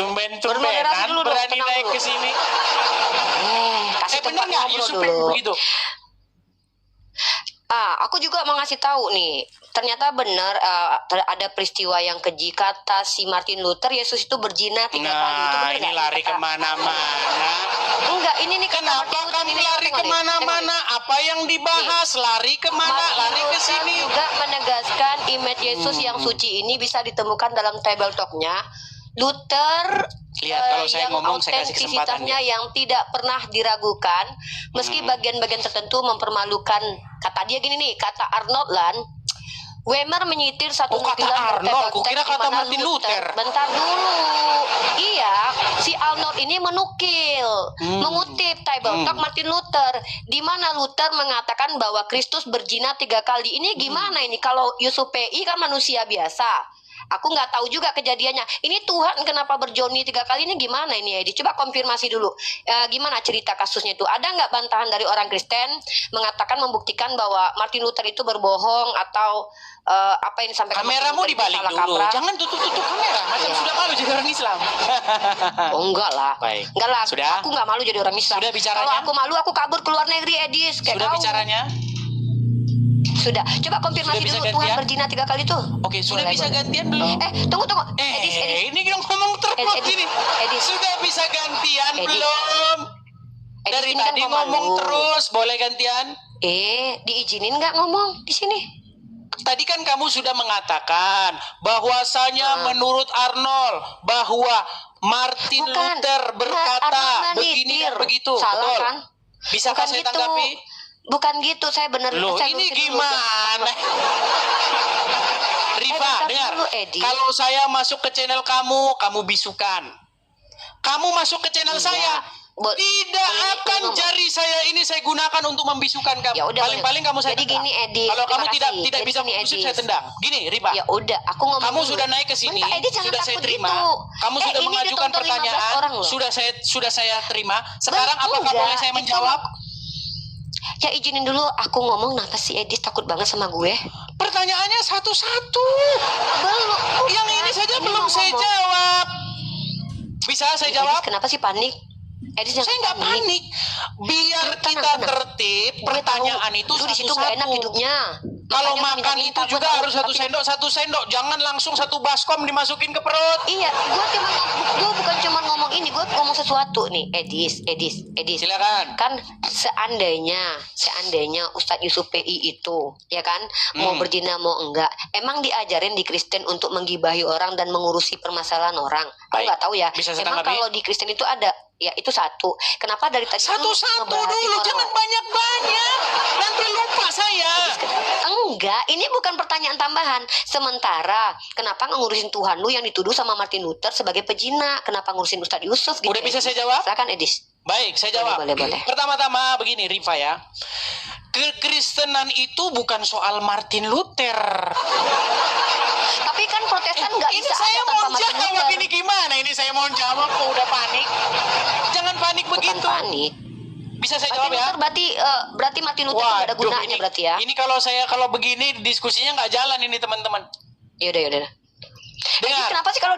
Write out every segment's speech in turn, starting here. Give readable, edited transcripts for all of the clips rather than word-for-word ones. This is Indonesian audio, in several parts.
Tumben-tumbenan berani naik ke sini. Kasih Bener tempat nggak ngobrol Yusuf dulu. begitu? Aku juga mau ngasih tahu nih, ternyata benar ada peristiwa yang keji. Kata si Martin Luther, Yesus itu berzina 3 kali. Itu benar Ini nggak? lari kemana-mana. Enggak, ini nih kata Kenapa Martin Luther, kamu ini, lari tengok nih, kemana-mana? Apa yang dibahas? Lari kemana? Martin Lari ke Luther sini. juga menegaskan image Yesus yang suci ini bisa ditemukan dalam table talk-nya. Luther Lihat, kalau saya ngomong saya kasih kesempatan autentisitasnya yang tidak pernah diragukan, meski bagian-bagian tertentu mempermalukan. Kata dia gini nih, kata Arnold Land, Wemer menyitir satu kata Arnold, kukira kata Martin Luther. Bentar dulu. Iya, si Arnold ini mengutip table talk Martin Luther, di mana Luther mengatakan bahwa Kristus berzina 3 kali. Ini gimana ini? Kalau Yusuf PI kan manusia biasa. Aku nggak tahu juga kejadiannya. Ini Tuhan kenapa berjoni 3 kali, ini gimana ini Edi? Coba konfirmasi dulu. Gimana cerita kasusnya itu? Ada nggak bantahan dari orang Kristen mengatakan membuktikan bahwa Martin Luther itu berbohong atau apa yang disampaikan? Kameramu dibalik dulu. Jangan tutup kamera. Macam sudah malu jadi orang Islam. Oh enggak lah. Baik. Enggak lah. Sudah? Aku nggak malu jadi orang Islam. Sudah bicaranya? Kalau aku malu aku kabur ke luar negeri, Edis. Sudah bicaranya? Sudah. Coba konfirmasi Sudah bisa dulu, Tuhan gantian? berzina 3 kali tuh. Oke, sudah bisa gantian belum? Tunggu. Edis. Ini yang ngomong terus ini. Edis. Sudah bisa gantian Edis. belum? Edis, Dari ini kan tadi pemalu. ngomong terus, boleh gantian? Diizinin nggak ngomong di sini? Tadi kan kamu sudah mengatakan bahwasanya menurut Arnold bahwa Martin Luther berkata begini dan begitu. Salah betul? kan? Bisakah saya tanggapi? Bukan gitu, saya benar. Loh, saya ini lurusin dulu. gimana? Rifa, bentar dengar. dulu, Edi. Kalau saya masuk ke channel kamu bisukan. Kamu masuk ke channel saya, tidak akan jari saya ini saya gunakan untuk membisukan kamu. Ya udah, paling kamu saya jadi tendang. gini, Edi. Kalau kamu tidak Jadi bisa gini, membusuk, Edi. saya tendang. Gini, Rifa. Ya udah, aku ngomong Kamu dulu. sudah naik ke sini, Bentar, Edi, jangan sudah saya takut terima. gitu. Kamu sudah ini mengajukan ditonton 15 pertanyaan, orang loh. sudah saya terima. Sekarang apakah Enggak, boleh saya menjawab? Ya izinin dulu aku ngomong. Kenapa si Edis takut banget sama gue? Pertanyaannya satu-satu. Belum. Yang ini saja belum saya jawab. Bisa saya jawab? Edis, kenapa sih panik? Edis, Saya nggak panik. Biar kita tertib, pertanyaan itu di situ nggak enak satu-satu. hidupnya. Kalau Makanya makan minta-minta, itu gue juga tahu, harus satu sendok. Jangan langsung 1 baskom dimasukin ke perut. Iya, gue bukan cuma ngomong ini, gue ngomong sesuatu nih, Edis. Silakan. Kan seandainya Ustadz Yusuf PI itu, ya kan, mau berzina mau enggak, emang diajarin di Kristen untuk menggibahi orang dan mengurusi permasalahan orang? Aku nggak tahu ya. Bisa saya Emang tanggapi? kalau di Kristen itu ada, ya itu satu. Kenapa dari tadi Satu-satu dulu, jangan banyak-banyak. Nanti lupa saya. Enggak, ini bukan pertanyaan tambahan. Sementara, kenapa ngurusin Tuhan lu yang dituduh sama Martin Luther sebagai pezina? Kenapa ngurusin Ustadz Yusuf? Gitu, Udah bisa saya jawab? Silakan, Edis. Baik, saya jawab. Boleh. Pertama-tama begini, Rifa ya. Kekristenan itu bukan soal Martin Luther. Tapi kan Protestan nggak Ini bisa saya ada mau tanpa Martin jawab Luther. ini gimana? Ini saya mau jawab kok udah panik. Jangan panik Bukan begitu. panik. Bisa saya Martin jawab ya? Luther berarti Martin Luther nggak ada gunanya berarti ya? Ini kalau begini diskusinya nggak jalan ini teman-teman. Yaudah. Jadi kenapa sih kalau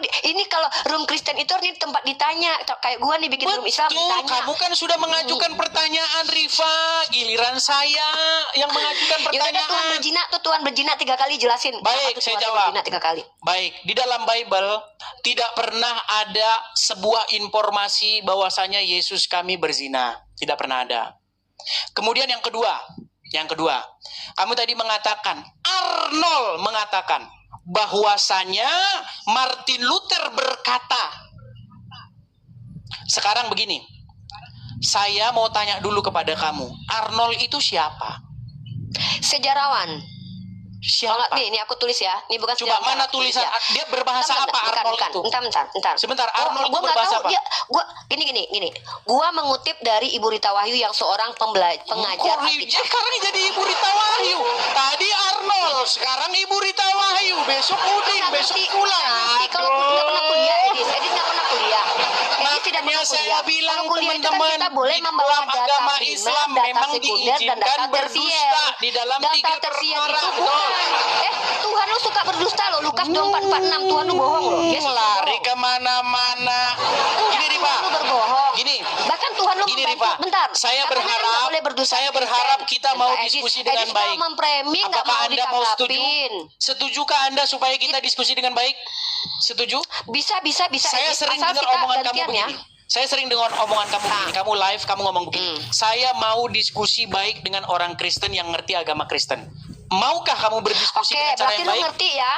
room Kristen itu ini tempat ditanya, kayak gua nih bikin room Islam ditanya. Kamu kan sudah mengajukan pertanyaan, Rifa. Giliran saya yang mengajukan pertanyaan. Tuhan berzina 3 kali, jelasin. Baik, saya jawab. Berzina 3 kali. Baik, di dalam Bible tidak pernah ada sebuah informasi bahwasanya Yesus kami berzina. Tidak pernah ada. Kemudian yang kedua, kamu tadi mengatakan, Arnold mengatakan bahwasanya Martin Luther berkata. Sekarang begini, saya mau tanya dulu kepada kamu, Arnold itu siapa? Sejarawan. Siapa? Nih aku tulis ya. Ini bukan Coba sejarawan. mana tulisan dia berbahasa apa Arnold itu? Bentar. Sebentar, Arnold itu Gua nggak berbahasa tahu, apa? Gua gini. Gua mengutip dari Ibu Rita Wahyu yang seorang pengajar Alkitab. Sekarang jadi Ibu Rita Wahyu. Tadi Arnold, sekarang Ibu Rita Wahyu. Besok Udin, besok pulang. Nanti kalau nggak pernah kuliah, Edis nggak pernah kuliah. Makanya saya bilang teman-teman, kita boleh membawa data agama primer, Islam data memang sekunder, dan diizinkan data tersier. berdusta di dalam Data 3 tersier perkara. itu bukan. Tuhan lu suka berdusta loh. Lukas 24:46, Tuhan lu bohong loh. Yesus Lari bohong. kemana-mana. Saya Katanya kan nggak berharap, boleh berdusta saya Kristen. berharap kita mau Bentar, diskusi Edis dengan kalau baik. memframing nggak Apakah mau Anda mau setuju? ditanggapin. Setujukah Anda supaya kita diskusi dengan baik? Setuju? Bisa Saya Edis, sering asal dengar kita omongan kamu gantian ya. begini. Saya sering dengar omongan kamu begini. Kamu live, kamu ngomong begini. Saya mau diskusi baik dengan orang Kristen yang ngerti agama Kristen. Maukah kamu berdiskusi Oke, dengan cara berarti yang lu baik? ngerti ya.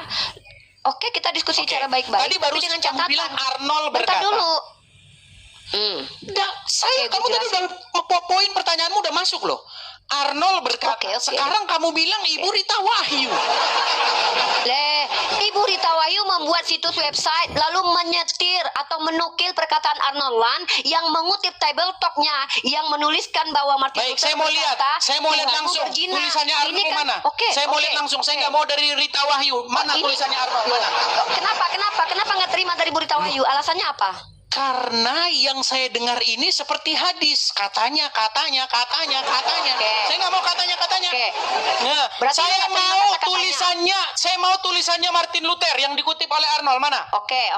Oke, kita diskusi Oke. cara baik-baik. Tadi baru tapi dengan kamu catatan. bilang Arnold Bentar berkata. dulu. Saya, Oke, kamu gue tadi udah poin pertanyaanmu udah masuk loh. Arnold berkata. Oke. Sekarang kamu bilang Ibu Rita Wahyu. Ibu Rita Wahyu membuat situs website lalu menyetir atau menukil perkataan Arnold Land yang mengutip Table Talk-nya yang menuliskan bahwa Martin Baik, Luther saya mau lihat. berkata, Saya mau lihat "Tuhanmu langsung. berzina." Tulisannya Ini Arnold kan- mana? Oke, Saya mau oke, lihat langsung. Saya oke. nggak mau dari Rita Wahyu. Mana Ini- tulisannya Arnold? Mana? Kenapa nggak terima dari Bu Rita Wahyu? Alasannya apa? Karena yang saya dengar ini seperti hadis. Katanya. Oke. Saya nggak mau katanya. Oke. Nah, Berarti saya nggak terima mau kata-katanya. saya mau tulisannya Martin Luther yang dikutip oleh Arnold. Mana? Oke,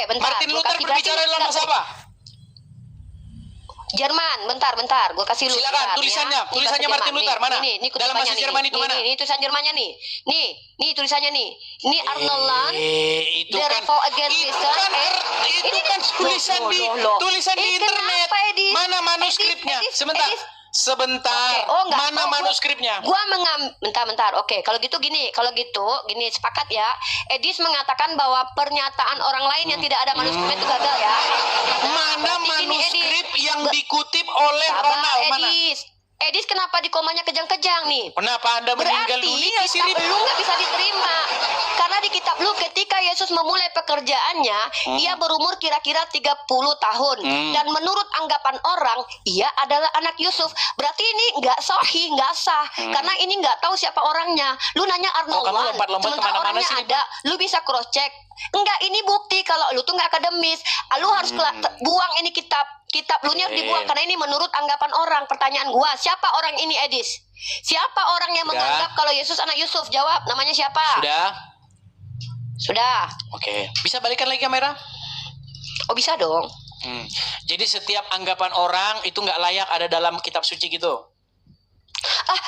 bentar. Martin Gua Luther kasih- berbicara berarti dalam nggak bahasa terima. apa? Jerman, bentar, gue kasih lu. Silakan, bentar, tulisannya. ya. Ini Tulisannya bahasa Martin Jerman. Luther, mana? Ini Dalam kutipannya bahasa nih. Jerman itu mana? Ini tulisan Jermannya nih. Nih tulisannya nih. Ini Arnold Land, Itu The kan Revolt Against Reason. itu kan tulisan di tulisan di internet. Kenapa, Edis? Mana manuskripnya? Edis, Sebentar. Edis. Sebentar. Oke, oh, enggak. Mana Oh, manuskripnya? Bentar. Oke, kalau gitu gini, sepakat ya. Edis mengatakan bahwa pernyataan orang lain yang tidak ada manuskripnya itu gagal ya. Mana berarti gini, manuskrip Edis. yang dikutip oleh Sabar, Ronald? Mana? Edis kenapa di komanya kejang-kejang nih? Kenapa Anda meninggal Berarti dunia sih? kitab lu nggak bisa diterima. Karena di kitab lu ketika Yesus memulai pekerjaannya, ia berumur kira-kira 30 tahun. Dan menurut anggapan orang, ia adalah anak Yusuf. Berarti ini nggak sahih, nggak sah. Karena ini nggak tahu siapa orangnya. Lu nanya Arnold kamu Land, lompat-lompat sementara kemana-mana orangnya sih, ada. Lu bisa cross check. Enggak, ini bukti kalau lu tuh nggak akademis. Lu harus buang ini kitab lu harus dibuang karena ini menurut anggapan orang. Pertanyaan gua, siapa orang ini, Edis? Siapa orang yang menganggap kalau Yesus anak Yusuf? Jawab, namanya siapa? Sudah. Oke. Bisa balikan lagi kamera? Oh, bisa dong. Jadi setiap anggapan orang itu nggak layak ada dalam kitab suci gitu.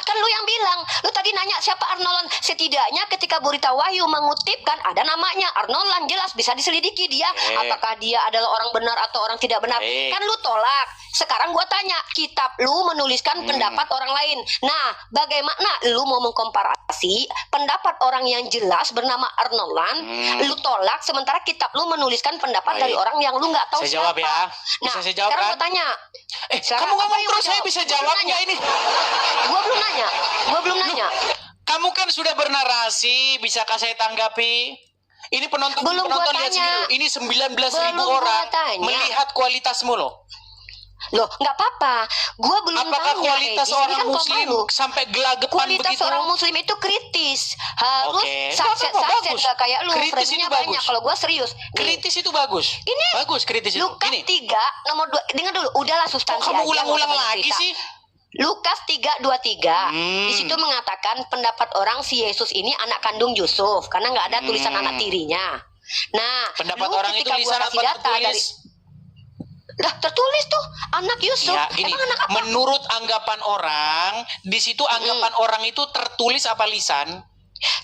Kan lu yang bilang, lu tadi nanya siapa Arnold Land. Setidaknya ketika Bu Rita Wahyu mengutipkan ada namanya Arnold Land, jelas bisa diselidiki dia apakah dia adalah orang benar atau orang tidak benar. Kan lu tolak. Sekarang gua tanya, kitab lu menuliskan pendapat orang lain. Nah, bagaimana lu mau mengkomparasi pendapat orang yang jelas bernama Arnold Land, lu tolak sementara kitab lu menuliskan pendapat dari orang yang lu nggak tahu Saya siapa. jawab ya. Bisa Nah, saya jawab sekarang kan? gua tanya. Kamu ngomong terus saya bisa jawabnya ini. Gua belum nanya. Kamu kan sudah bernarasi, bisakah saya tanggapi? Ini penonton Belum gua lihat tanya. sendiri. Ini 19.000 Belum gua orang tanya. melihat kualitasmu loh. Loh, nggak apa-apa. Gua belum Apakah tanya. kualitas Edis. Ini orang kan muslim kamu. sampai gelagapan Kualitas begitu? orang muslim itu kritis. Harus Oke. saset Bagus. nggak kayak lu. Kritis Framingnya itu bagus. banyak. Kalau gua serius. Nih, Kritis itu bagus. Ini bagus kritis itu. Lukas Gini. 3 nomor 2. Dengar dulu. Udahlah Kok substansi kamu aja, ulang-ulang nggak usah banyak lagi cerita. sih? Lukas 3:23 di situ mengatakan pendapat orang si Yesus ini anak kandung Yusuf karena nggak ada tulisan anak tirinya. Nah, Pendapat lu orang itu ketika gua lisan kasih apa data tertulis? Lah, tertulis tuh anak Yusuf. Ya, gini. Emang anak apa? Menurut anggapan orang, di situ anggapan orang itu tertulis apa lisan?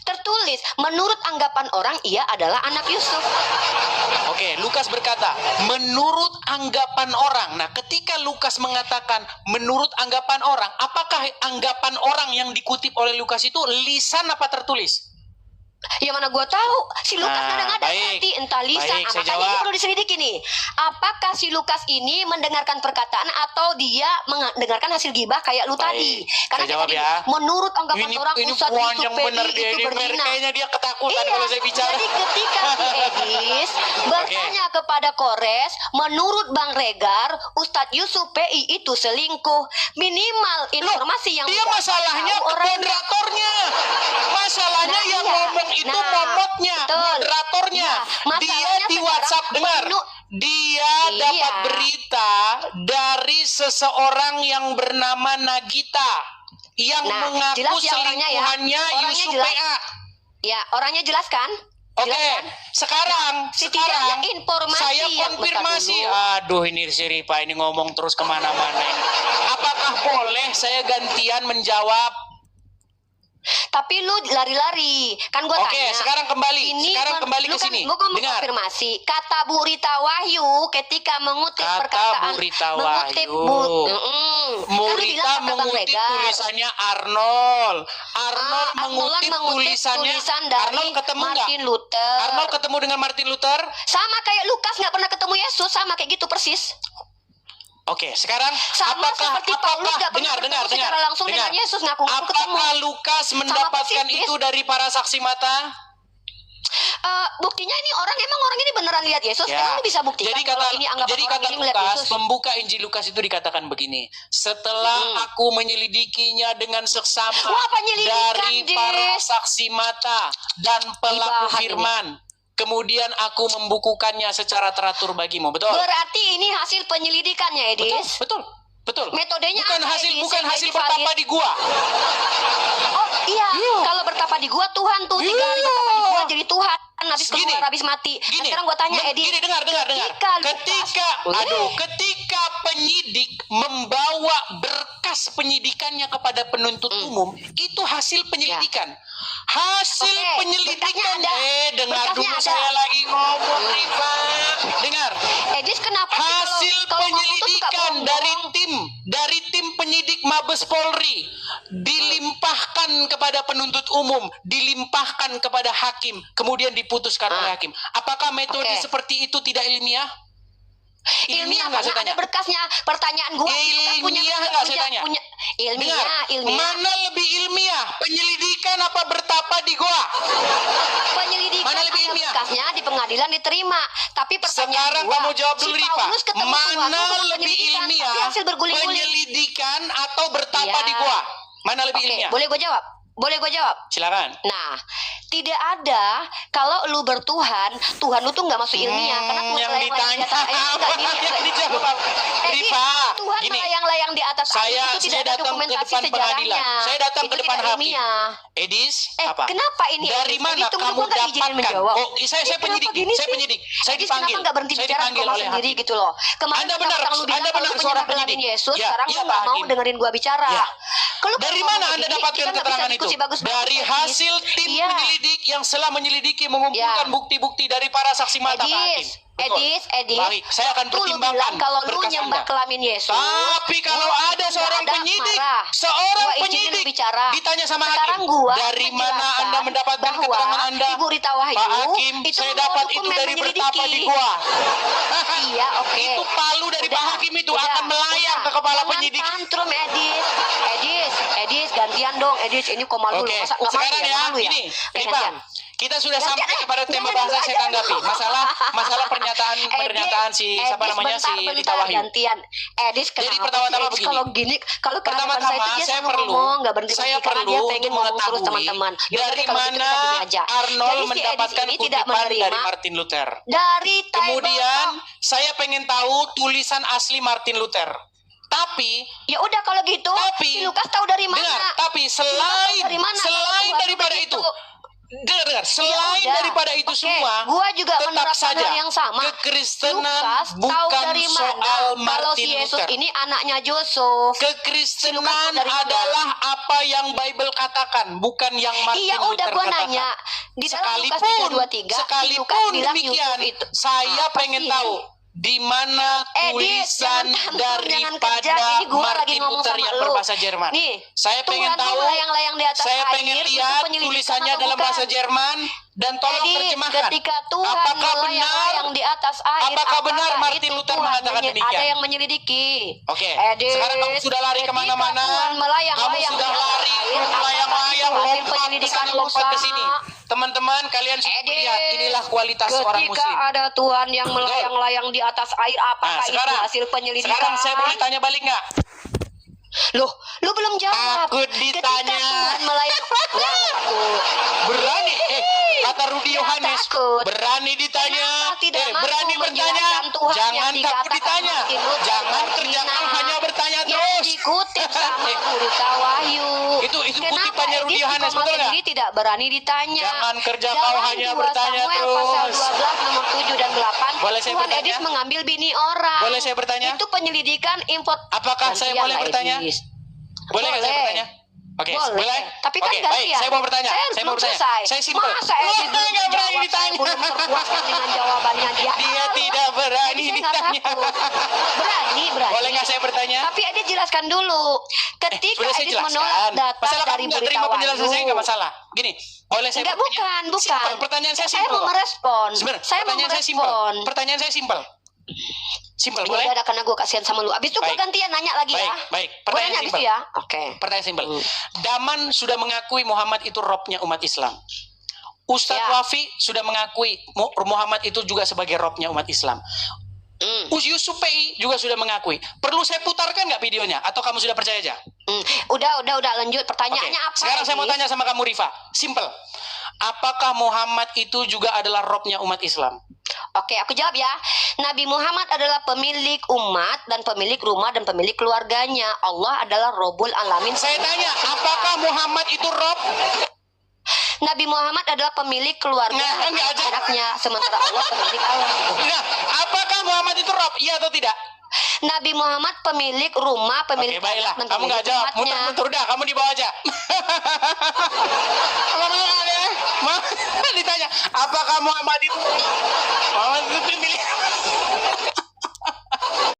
Tertulis menurut anggapan orang ia adalah anak Yusuf. Oke, Lukas berkata, menurut anggapan orang. Nah, ketika Lukas mengatakan menurut anggapan orang, apakah anggapan orang yang dikutip oleh Lukas itu lisan apa tertulis? Ya mana gua tahu si Lukas Nah, kadang-kadang baik. nanti entah lisan. Baik, saya Makanya ini jawab. perlu diselidiki nih. Apakah si Lukas ini mendengarkan perkataan atau dia mendengarkan hasil gibah kayak lu Baik, tadi? Karena saya dia jawab tadi ya. menurut anggapan orang Ini Ustadz panjang Yusuf bener Pedi dia itu ini. berzina. Kayaknya dia ketakutan kalau saya bicara. Jadi ketika si Edis bertanya kepada Kores, menurut Bang Regar, Ustadz Yusuf PI itu selingkuh. Minimal informasi yang Dia udah masalahnya tahu ke orangnya. moderatornya. Masalahnya Nah, yang iya. ngomong itu Nah, momotnya, betul. moderatornya. Nah, Dia masalahnya di sekarang WhatsApp dengar. Dia Iya. dapat berita dari seseorang yang bernama Nagita yang Nah, mengaku jelas ya orangnya ya. selingkuhannya Orangnya Yusuf jelas. PA. Ya, orangnya jelas kan? Oke, Jelas kan? sekarang Setidaknya informasi saya yang konfirmasi. bentar dulu. Aduh, ini si Rifa ini ngomong terus kemana-mana ini. Apakah boleh saya gantian menjawab? Tapi lu lari-lari. Kan gua Oke, tanya. sekarang kembali Lu ke sini. Gua mau Dengar. konfirmasi. Kata Bu Rita Wahyu ketika mengutip Kata perkataan Bu Rita mengutip Wahyu. Bu Bu Rita mengutip tulisannya Arnold. Arnold mengutip tulisan dari Arnold ketemu nggak? Martin Luther. Arnold ketemu dengan Martin Luther? Sama kayak Lukas nggak pernah ketemu Yesus, sama kayak gitu persis. Oke, sekarang Sama seperti Paulus nggak pernah ketemu secara langsung dengan Yesus, ngaku-ngaku ketemu. Apakah Lukas mendapatkan persis. itu dari para saksi mata? Buktinya ini orang ini beneran lihat Yesus. Ya. Emang bisa buktikan Jadi kalau kata ini anggapan orang kata ini melihat Lukas, Yesus? pembuka Injil Lukas itu dikatakan begini. Setelah aku menyelidikinya dengan seksama Wah, penyelidikan, dari para Des. saksi mata dan pelaku Dibahas firman, kemudian aku membukukannya secara teratur bagimu. Betul? Berarti ini hasil penyelidikannya, Edis. Betul. Metodenya bukan apa, hasil Edis? bukan Yang hasil jadi bertapa valid? di gua. Oh iya, kalau bertapa di gua Tuhan tuh 3 hari bertapa di gua jadi Tuhan. Habis keluar, habis mati. Nah, sekarang gua tanya, Edis. Gini, dengar. Ketika penyidik membawa berkas penyidikannya kepada penuntut umum, itu hasil penyelidikan. Hasil Oke, penyelidikan. berkasnya ada. Dengar Berkasnya dulu ada. saya lagi ngomong, Rifa. Dengar. Edis, kenapa sih Hasil kalau ngomong tuh suka penyelidikan bohong-bohong? dari tim penyidik Mabes Polri dilimpahkan kepada penuntut umum, dilimpahkan kepada hakim, kemudian diputuskan oleh hakim. Apakah metode seperti itu tidak ilmiah? Ilmiah nggak saya karena tanya? ada berkasnya. Pertanyaan gua Ilmiah nggak saya tanya? ilmiah. Mana lebih ilmiah? Penyelidikan apa bertapa di goa? Penyelidikan Mana lebih ada ilmiah? berkasnya di pengadilan diterima. Tapi pertanyaan Sekarang gua, kamu jawab dulu, si Rifa. Paulus ketemu Tuhan Mana tuh bukan lebih penyelidikan, ilmiah? tapi hasil berguling-guling. Penyelidikan atau bertapa Ya. di goa? Mana lebih ilmiah? Boleh gue jawab? Silakan. Nah, tidak ada kalau lu bertuhan, Tuhan lu tuh nggak masuk ilmiah karena Tuhan yang ditanya yang dijawab Rifa. Tuhan Gini, melayang-layang di atas air itu tidak ada datang ke dokumentasi depan pengadilan. sejarahnya. Saya datang Itu ke depan tidak hakim. ilmiah. Edis, apa? Kenapa ini? Dari Edis? mana Edis, tunggu, kamu gua nggak diizinin dapatkan? menjawab. Oh, saya Kenapa penyidik. gini Saya sih? penyidik. Saya Edis, dipanggil. kenapa nggak berhenti Saya bicara dipanggil ngomong oleh sendiri hakim. gitu loh? Kemarin Anda benar, lu bilang Anda kalau benar lu seorang penyelidikan penyidik. Yesus, Ya, sekarang iya, lu nggak Pak mau Hakim. dengerin gua bicara. Ya. Kalau Dari ngomong mana Anda begini, dapatkan kita nggak bisa keterangan itu? diskusi bagus-bagus, Dari Edis. hasil tim Iya. penyelidik yang setelah menyelidiki mengumpulkan Ya. bukti-bukti dari para saksi mata, Pak Hakim. Betul. Edis, Baik, saya akan tuh lu pertimbangkan bilang kalau lu berkas nyembah Anda. kelamin Yesus. Tapi kalau gua ada nggak seorang ada penyidik, marah. seorang Gua izinin penyidik lu bicara. ditanya sama Sekarang hakim, gua dari mana menjelaskan Anda mendapatkan bahwa keterangan Anda? Ibu Rita Wahyu Pak Hakim, itu saya membawa dapat itu dokumen dari bertapa menyelidiki. di gua. Iya, oke. Itu palu dari Pak Hakim itu akan melayang ke kepala Jangan penyidik. tantrum, Edis, gantian dong, Edis. Ini kok malu Oke, lu? Masa nggak malu sekarang ya? ya, Malu ya? ini, Oke, Rifa, gantian. kita sudah Gantian, sampai kepada tema jangan bahasan dulu saya aja tanggapi. dulu. Masalah pernyataan si siapa namanya si Rita Wahyu. Gantian. Edis, Jadi kenapa pertama-tama sih, Edis, begini. kalau gini, kalau Pertama-tama kehadapan saya itu dia saya selalu perlu ngomong, nggak berhenti saya karena perlu dia untuk pengen ngomong terus mengetahui teman-teman. Ya udah dari deh, kalau gitu kita mana gini aja. Arnold Jadi si Edis mendapatkan ini tidak kutipan dari menerima Martin Luther. dari Kemudian Bible. saya pengen tahu tulisan asli Martin Luther. Tapi Ya udah kalau gitu, si Lukas tahu dari mana? dengar, tapi Si Lukas tahu dari mana? selain Kalau daripada begitu. itu, dengar, selain Ya udah. daripada itu Oke, semua, gua juga tetap menerapkan saja hal yang sama. kekristenan Lukas tahu bukan dari mana soal kalau si Martin Yesus Luther. ini anaknya Yusuf. Kekristenan Si Lukas tahu dari mana? adalah apa yang Bible katakan, bukan yang Martin Iya Luther udah gua katakan. nanya di dalam Lukas 3:23 si Lukas bilang demikian, Yusuf itu. saya Apa pengen sih? tahu di mana Edis, tulisan jangan tantrum, jangan daripada kejam. Ini gua lagi Martin ngomong Luther sama yang lu. berbahasa Jerman. Nih, Saya pengen Tuhan tahu, melayang-layang di atas saya air, pengen itu lihat penyelidikan tulisannya atau dalam bukan? bahasa Jerman dan tolong Edis, terjemahkan. ketika Tuhan Apakah benar? melayang-layang di atas air, Apakah benar Martin itu Luther Tuhan mengatakan demikian? Ada yang menyelidiki. Oke, Edis, sekarang kamu sudah lari ketika kemana-mana. Tuhan Kamu melayang-layang sudah di atas lari, air, melayang-layang, apakah itu hasil lompat ke penyelidikan sana, lompat ke Musa? sini. Teman-teman, kalian sudah Edis, lihat, inilah kualitas seorang ketika muslim. ada Tuhan yang melayang-layang di atas air, apakah itu hasil penyelidikan? Sekarang saya boleh tanya balik nggak? Loh, lu belum jawab. Takut Ketika ditanya. Tuhan melayang, Berani, kata Rudi Ya, Yohanes, takut. berani ditanya, Kenapa tidak mampu berani bertanya, menjelaskan Tuhan jangan yang takut dikatakan ditanya, Martin Luther jangan berzina, kerjakan hanya bertanya yang terus. dikutip sama Gurita Wahyu. Itu Kenapa kutipannya Rudi Edis Yohanes, Koma betul nggak? sendiri tidak berani ditanya? Jangan kerja kau Dalam hanya 2 bertanya Samuel terus. pasal 12 nomor 7 dan 8, Boleh saya Tuhan bertanya? Edis mengambil bini orang. Boleh saya bertanya? Itu penyelidikan import. Apakah saya Gantian boleh lah, bertanya? Edis. Boleh nggak saya Boleh. bertanya? Oke, Boleh. boleh. Tapi kan Oke, baik. gantian. Saya mau bertanya. Saya Saya mau belum bertanya. selesai. Saya simpel. Masa Edis belum Nggak berani menjawab? Saya ditanya. belum terpuaskan dengan jawabannya dia. Dia tidak berani Edis nggak ditanya. takut. Berani. Boleh nggak saya bertanya? Tapi Edis jelaskan dulu. Ketika Sudah saya Edis jelaskan. menolak data Masalah dari kamu nggak Berita terima penjelasan Wahyu. saya nggak masalah. Gini, boleh saya Enggak, bertanya? bukan. Simpel. Pertanyaan saya Saya simpel. mau merespon. Sebentar, Saya mau pertanyaan saya simpel. merespon. Pertanyaan saya simpel. Simpel, Ya boleh? udah, karena gue kasihan sama lu. Abis itu gue Baik. gantian nanya lagi ya. Baik. Gue Pertanyaan nanya abis simpel. itu ya. Oke. Pertanyaan simpel. Daman sudah mengakui Muhammad itu robnya umat Islam. Ustadz Ya. Wafi sudah mengakui Muhammad itu juga sebagai robnya umat Islam. Yusuf PI juga sudah mengakui. Perlu saya putarkan nggak videonya? Atau kamu sudah percaya aja? Udah lanjut. Pertanyaannya Oke. apa? Sekarang saya mau Edis? tanya sama kamu Rifa. Simple. Apakah Muhammad itu juga adalah robnya umat Islam? Oke, aku jawab ya. Nabi Muhammad adalah pemilik umat dan pemilik rumah dan pemilik keluarganya. Allah adalah Robul Alamin. Saya tanya, apakah Muhammad itu rob? Nabi Muhammad adalah pemilik keluarga Nah, enggak aja. anaknya, sementara Allah pemilik Allah. Nah, apakah Muhammad itu rob? Iya atau tidak? Nabi Muhammad pemilik rumah, pemilik Oke, baiklah. anak, dan Kamu nggak pemilik jawab. umatnya. Muter-muter udah. Kamu di bawah aja. Ditanya, apakah Muhammad itu? Muhammad itu pemilik.